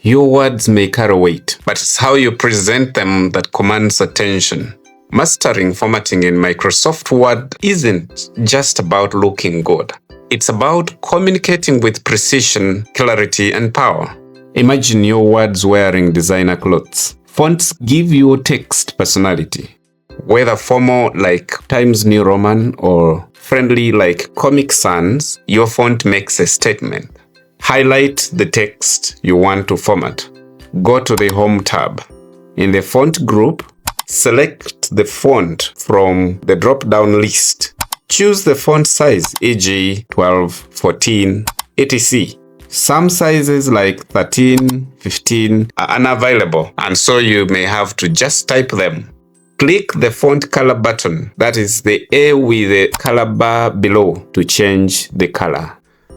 Your words may carry weight, but it's how you present them that commands attention. Mastering formatting in Microsoft Word isn't just about looking good. It's about communicating with precision, clarity, and power. Imagine your words wearing designer clothes. Fonts give your text personality. Whether formal like Times New Roman or friendly like Comic Sans, your font makes a statement. Highlight the text you want to format. Go to the Home tab. In the font group, select the font from the drop-down list. Choose the font size, e.g. 12, 14, etc. Some sizes like 13, 15 are unavailable, and so you may have to just type them. Click the font color button, that is the A with the color bar below, to change the color.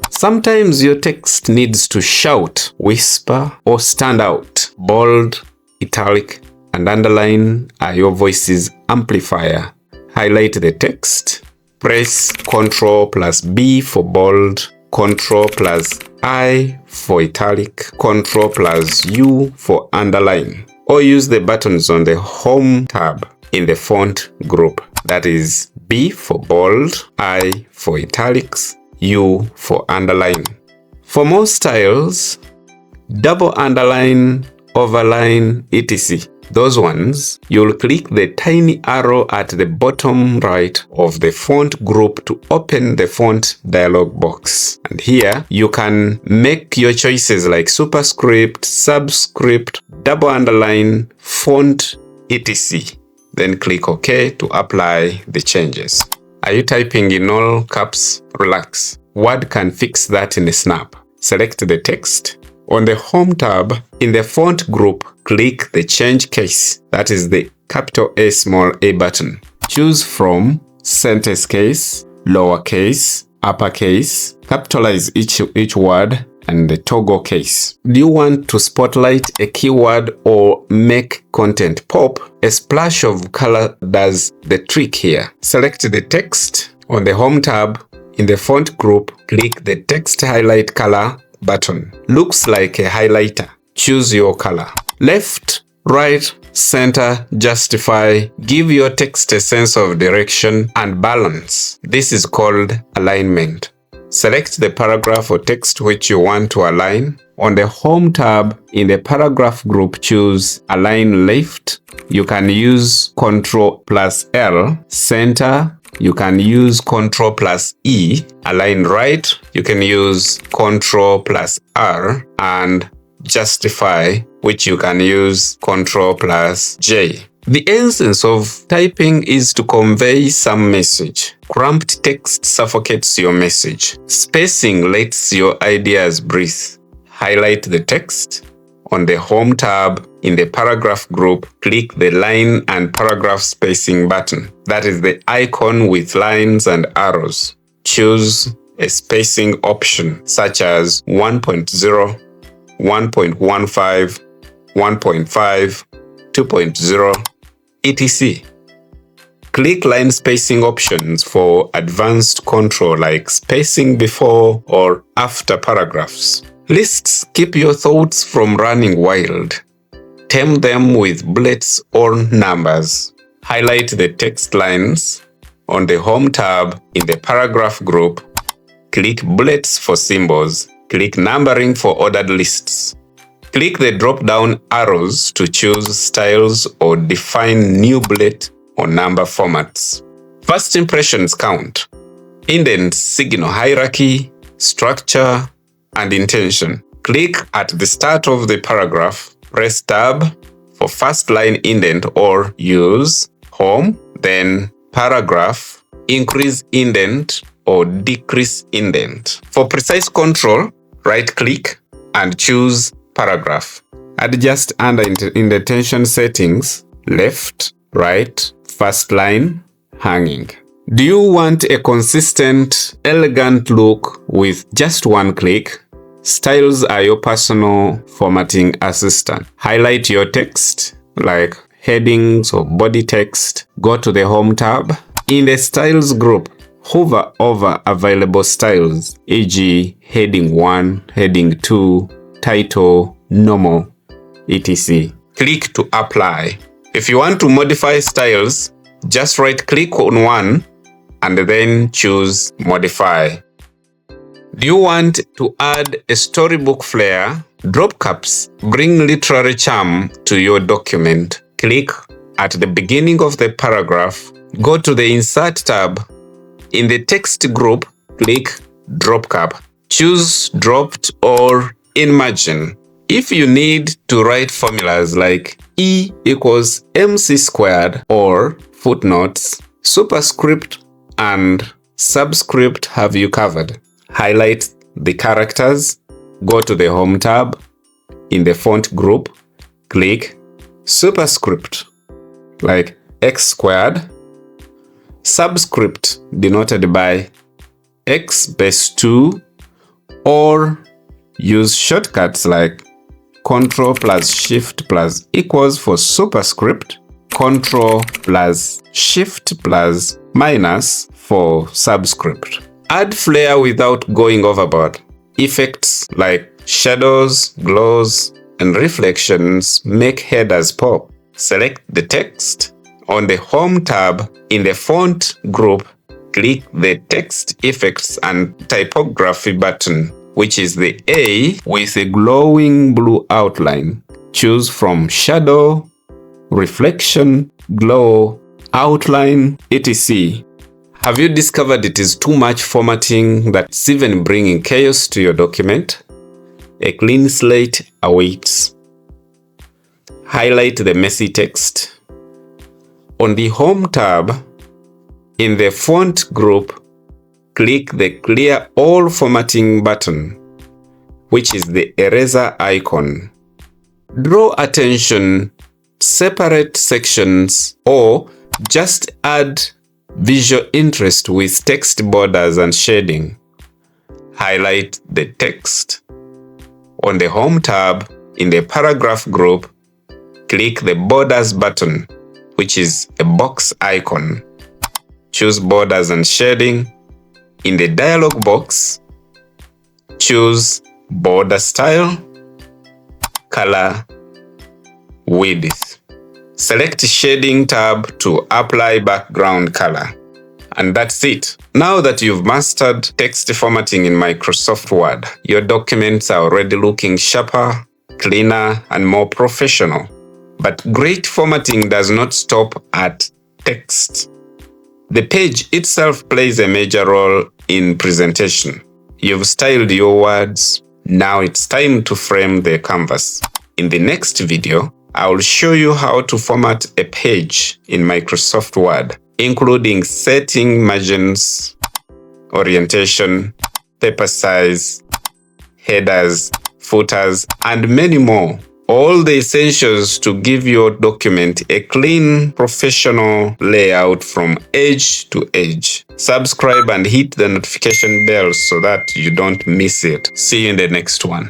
Sometimes your text needs to shout, whisper, or stand out. Bold, italic, and underline are your voice's amplifier. Highlight the text. Press Ctrl plus B for bold, Ctrl plus I for italic, Ctrl plus U for underline. Or use the buttons on the Home tab in the font group. That is B for bold, I for italics, U for underline. For more styles, double underline, overline, etc. Those ones, you'll click the tiny arrow at the bottom right of the font group to open the font dialog box. And here, you can make your choices like superscript, subscript, double underline, font, etc. Then click OK to apply the changes. Are you typing in all caps? Relax. Word can fix that in a snap. Select the text. On the Home tab, in the font group, click the Change Case, that is the capital A small a button. Choose from sentence case, lowercase, uppercase, capitalize each word, and the toggle case. Do you want to spotlight a keyword or make content pop? A splash of color does the trick here. Select the text. On the Home tab, in the font group, click the Text Highlight Color button. Looks like a highlighter. Choose your color. Left, right, center, justify. Give your text a sense of direction and balance. This is called alignment. Select the paragraph or text which you want to align. On the Home tab, in the paragraph group, choose Align Left. You can use Ctrl plus L. Center, you can use Ctrl plus E. Align right, you can use Ctrl plus R. And justify, which you can use Ctrl plus J. The essence of typing is to convey some message. Cramped text suffocates your message. Spacing lets your ideas breathe. Highlight the text. On the Home tab, in the paragraph group, click the line and paragraph spacing button. That is the icon with lines and arrows. Choose a spacing option such as 1.0, 1.15, 1.5, 2.0, etc. Click line spacing options for advanced control like spacing before or after paragraphs. Lists keep your thoughts from running wild. Tame them with bullets or numbers. Highlight the text lines. On the Home tab, in the paragraph group, click bullets for symbols. Click numbering for ordered lists. Click the drop-down arrows to choose styles or define new bullet or number formats. First impressions count. Indents signal hierarchy, structure, and intention. Click at the start of the paragraph, press Tab for first line indent or use Home, then Paragraph, increase indent or decrease indent. For precise control, right-click and choose Paragraph. Adjust under indentation settings, left, right, first line, hanging. Do you want a consistent, elegant look with just one click? Styles are your personal formatting assistant. Highlight your text, like headings or body text. Go to the Home tab. In the Styles group, hover over available styles, e.g. Heading 1, Heading 2, Title, normal, etc. Click to apply. If you want to modify styles, just right-click on one and then choose Modify. Do you want to add a storybook flair? Drop caps bring literary charm to your document. Click at the beginning of the paragraph. Go to the Insert tab. In the text group, click Drop Cap. Choose Dropped or in margin. If you need to write formulas like E equals MC squared or footnotes, superscript and subscript have you covered. Highlight the characters, go to the Home tab. In the font group, click superscript like X squared, subscript denoted by X base 2, or use shortcuts like Ctrl plus Shift plus equals for superscript, Ctrl plus Shift plus minus for subscript. Add flair without going overboard. Effects like shadows, glows, and reflections make headers pop. Select the text. On the Home tab, in the Font group, click the Text Effects and Typography button, which is the A with a glowing blue outline. Choose from Shadow, Reflection, Glow, Outline, etc. Have you discovered it is too much formatting that's even bringing chaos to your document? A clean slate awaits. Highlight the messy text. On the Home tab, in the Font group, click the Clear All Formatting button, which is the eraser icon. Draw attention, separate sections, or just add visual interest with text borders and shading. Highlight the text. On the Home tab, in the Paragraph group, click the Borders button, which is a box icon. Choose Borders and Shading. In the dialog box, choose Border Style, Color, Width. Select Shading tab to apply background color. And that's it. Now that you've mastered text formatting in Microsoft Word, your documents are already looking sharper, cleaner, and more professional. But great formatting does not stop at text. The page itself plays a major role in presentation. You've styled your words. Now it's time to frame the canvas. In the next video, I will show you how to format a page in Microsoft Word, including setting margins, orientation, paper size, headers, footers, and many more. All the essentials to give your document a clean, professional layout from edge to edge. Subscribe and hit the notification bell so that you don't miss it. See you in the next one.